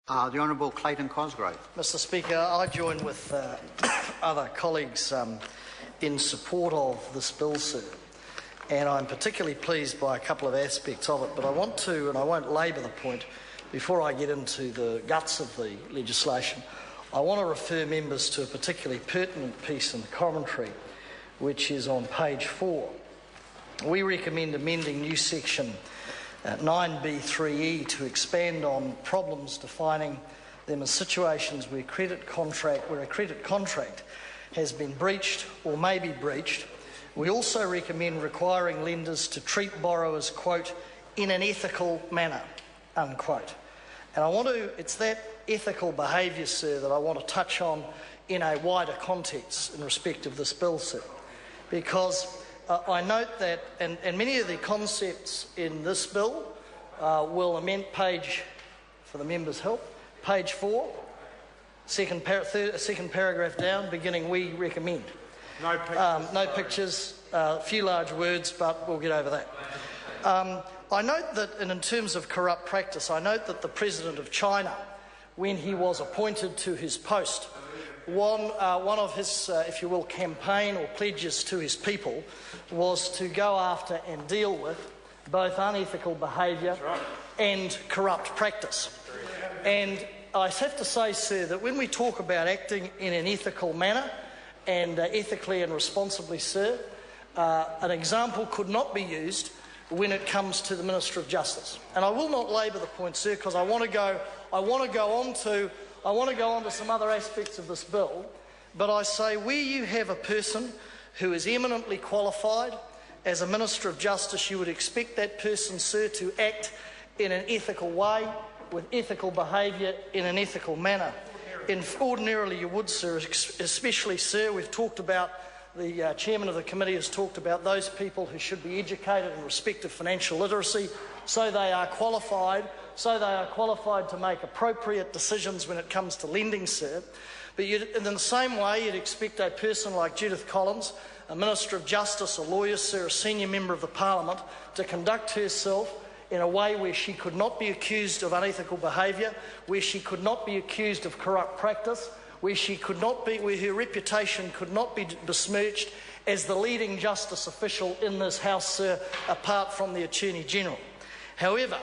The Honourable Clayton Cosgrove. Mr Speaker, I join with other colleagues in support of this bill, sir, and I'm particularly pleased by a couple of aspects of it, but I want to, and I won't labour the point, before I get into the guts of the legislation, I want to refer members to a particularly pertinent piece in the commentary, which is on page 4. We recommend amending new section 9B3E to expand on problems defining them as situations where a credit contract has been breached or may be breached. We also recommend requiring lenders to treat borrowers, quote, in an ethical manner, unquote. And it's that ethical behaviour, sir, that I want to touch on in a wider context in respect of this bill, sir, because I note that, and many of the concepts in this bill will amend page, for the member's help, page 4, second paragraph down, beginning we recommend. No pictures. No pictures, a few large words, but we'll get over that. I note that, and in terms of corrupt practice, I note that the President of China, when he was appointed to his post, one of his, if you will, campaign or pledges to his people was to go after and deal with both unethical behaviour and corrupt practice. And I have to say, sir, that when we talk about acting in an ethical manner and ethically and responsibly, sir, an example could not be used when it comes to the Minister of Justice. And I will not labour the point, sir, because I want to go on to some other aspects of this bill, but I say where you have a person who is eminently qualified as a Minister of Justice, you would expect that person, sir, to act in an ethical way, with ethical behaviour, in an ethical manner. Ordinarily you would, sir, especially, sir, we've talked about, the Chairman of the committee has talked about those people who should be educated in respect of financial literacy, so they are qualified to make appropriate decisions when it comes to lending, sir. But in the same way, you'd expect a person like Judith Collins, a Minister of Justice, a lawyer, sir, a senior member of the Parliament, to conduct herself in a way where she could not be accused of unethical behaviour, where she could not be accused of corrupt practice, where her reputation could not be besmirched as the leading justice official in this House, sir, apart from the Attorney-General. However,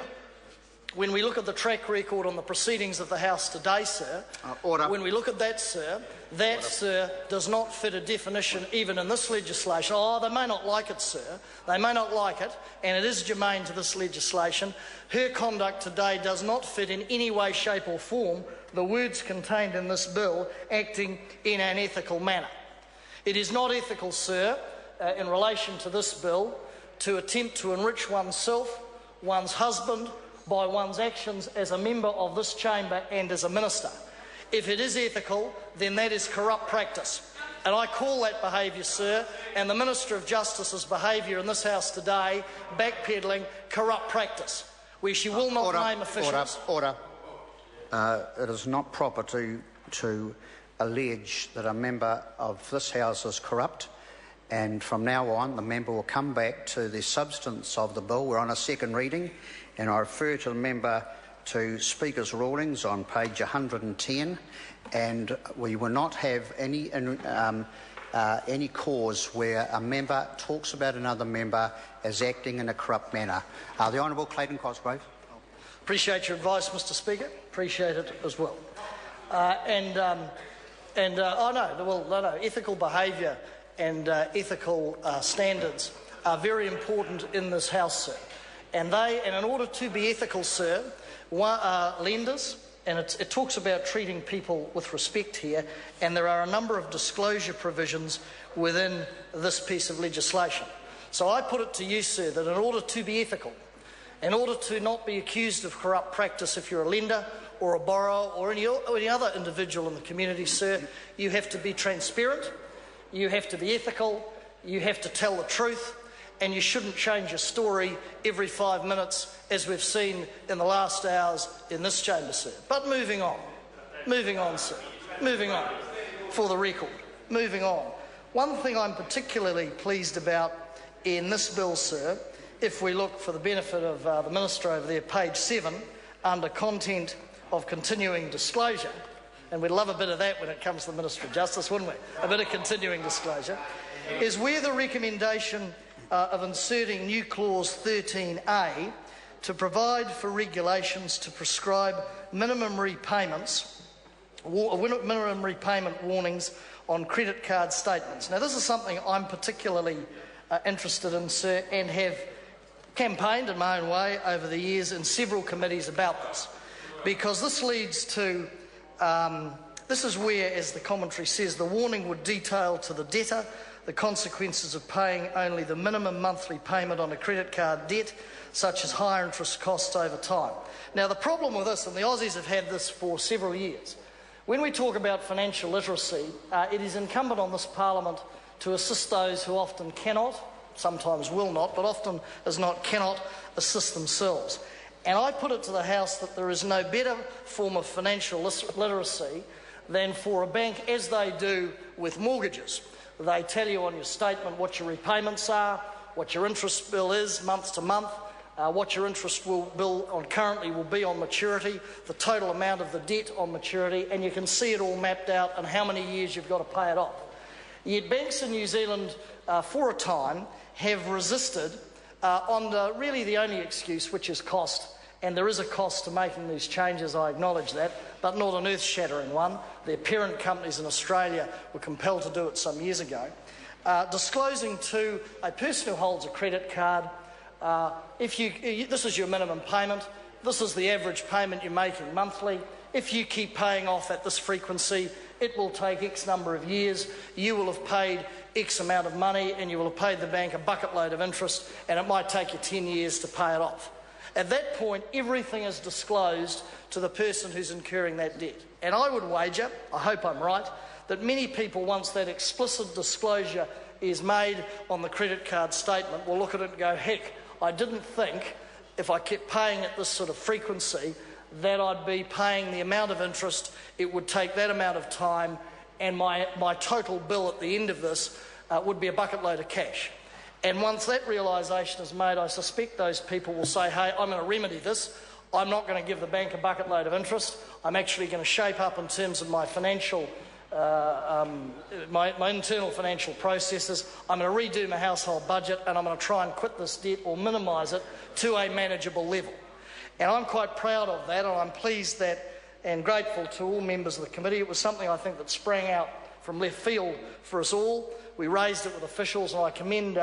when we look at the track record on the proceedings of the House today, sir, when we look at that, sir, sir, does not fit a definition even in this legislation. Oh, they may not like it, sir. They may not like it, and it is germane to this legislation. Her conduct today does not fit in any way, shape or form the words contained in this bill, acting in an ethical manner. It is not ethical, sir, in relation to this bill, to attempt to enrich oneself, one's husband, by one's actions as a member of this chamber and as a minister. If it is ethical, then that is corrupt practice. And I call that behaviour, sir, and the Minister of Justice's behaviour in this House today, backpedalling, corrupt practice, where she will not name officials. Order. It is not proper to allege that a member of this House is corrupt, and from now on the member will come back to the substance of the bill. We're on a second reading, and I refer to the member to Speaker's rulings on page 110, and we will not have any cause where a member talks about another member as acting in a corrupt manner. The Honourable Clayton Cosgrove. Appreciate your advice, Mr Speaker. Appreciate it as well. Ethical behaviour and ethical standards are very important in this House, sir. And in order to be ethical, sir, lenders, and it talks about treating people with respect here, and there are a number of disclosure provisions within this piece of legislation. So I put it to you, sir, that in order to be ethical, in order to not be accused of corrupt practice if you're a lender or a borrower or any other individual in the community, sir, you have to be transparent, you have to be ethical, you have to tell the truth, and you shouldn't change your story every 5 minutes, as we've seen in the last hours in this chamber, sir. But moving on, sir, moving on, for the record, moving on. One thing I'm particularly pleased about in this bill, sir, if we look for the benefit of the Minister over there, page 7, under content of continuing disclosure, and we'd love a bit of that when it comes to the Minister of Justice, wouldn't we? A bit of continuing disclosure, is where the recommendation of inserting new clause 13A to provide for regulations to prescribe minimum repayment warnings on credit card statements. Now, this is something I'm particularly interested in, sir, and have campaigned in my own way over the years in several committees about this, because this leads to, this is where, as the commentary says, the warning would detail to the debtor the consequences of paying only the minimum monthly payment on a credit card debt, such as higher interest costs over time. Now, the problem with this, and the Aussies have had this for several years, when we talk about financial literacy, it is incumbent on this Parliament to assist those who often cannot, sometimes will not, but often as not cannot assist themselves. And I put it to the House that there is no better form of financial literacy than for a bank, as they do with mortgages. They tell you on your statement what your repayments are, what your interest bill is month to month, what your interest bill on currently will be on maturity, the total amount of the debt on maturity, and you can see it all mapped out and how many years you've got to pay it off. Yet banks in New Zealand, for a time, have resisted on really the only excuse, which is cost. And there is a cost to making these changes, I acknowledge that, but not an earth-shattering one. Their parent companies in Australia were compelled to do it some years ago. Disclosing to a person who holds a credit card, this is your minimum payment, this is the average payment you're making monthly. If you keep paying off at this frequency, it will take X number of years, you will have paid X amount of money, and you will have paid the bank a bucket load of interest, and it might take you 10 years to pay it off. At that point, everything is disclosed to the person who's incurring that debt. And I would wager, I hope I'm right, that many people, once that explicit disclosure is made on the credit card statement, will look at it and go, heck, I didn't think if I kept paying at this sort of frequency that I'd be paying the amount of interest, it would take that amount of time, and my total bill at the end of this would be a bucket load of cash. And once that realisation is made, I suspect those people will say, hey, I'm going to remedy this. I'm not going to give the bank a bucket load of interest. I'm actually going to shape up in terms of my financial, my internal financial processes. I'm going to redo my household budget, and I'm going to try and quit this debt or minimise it to a manageable level. And I'm quite proud of that, and I'm pleased that and grateful to all members of the committee. It was something I think that sprang out from left field for us all. We raised it with officials, and I commend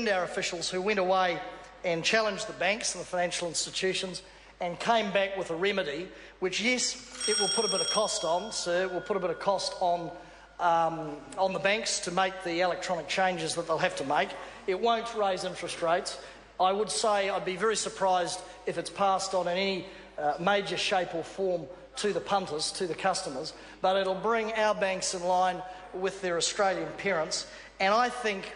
our officials who went away and challenged the banks and the financial institutions and came back with a remedy, which, yes, it will put a bit of cost on, sir. It will put a bit of cost on the banks to make the electronic changes that they'll have to make. It won't raise interest rates. I would say I'd be very surprised if it's passed on in any major shape or form to the punters, to the customers, but it'll bring our banks in line with their Australian parents. And I think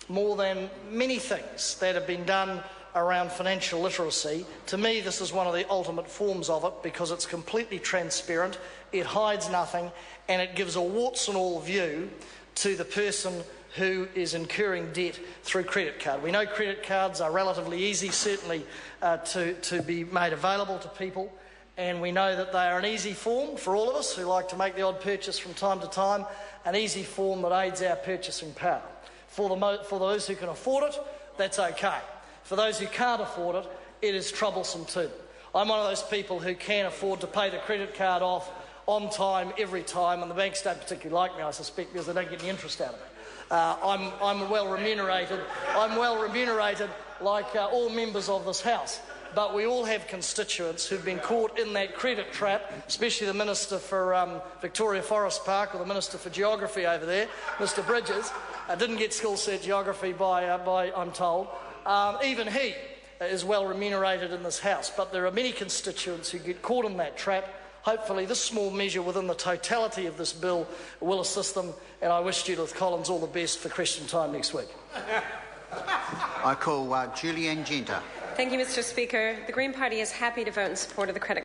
more than many things that have been done around financial literacy, to me this is one of the ultimate forms of it, because it's completely transparent, it hides nothing, and it gives a warts and all view to the person who is incurring debt through credit card. We know credit cards are relatively easy, certainly, to be made available to people, and we know that they are an easy form for all of us who like to make the odd purchase from time to time, an easy form that aids our purchasing power. For those who can afford it, that's okay. For those who can't afford it, it is troublesome to them. I'm one of those people who can afford to pay the credit card off on time, every time, and the banks don't particularly like me, I suspect, because they don't get any interest out of it. I'm well remunerated. I'm well remunerated like all members of this House. But we all have constituents who've been caught in that credit trap, especially the Minister for Victoria Forest Park, or the Minister for Geography over there, Mr Bridges. Didn't get school cert geography by I'm told. Even he is well remunerated in this House. But there are many constituents who get caught in that trap. Hopefully this small measure within the totality of this bill will assist them, and I wish Judith Collins all the best for question time next week. I call Julianne Genter. Thank you, Mr Speaker. The Green Party is happy to vote in support of the credit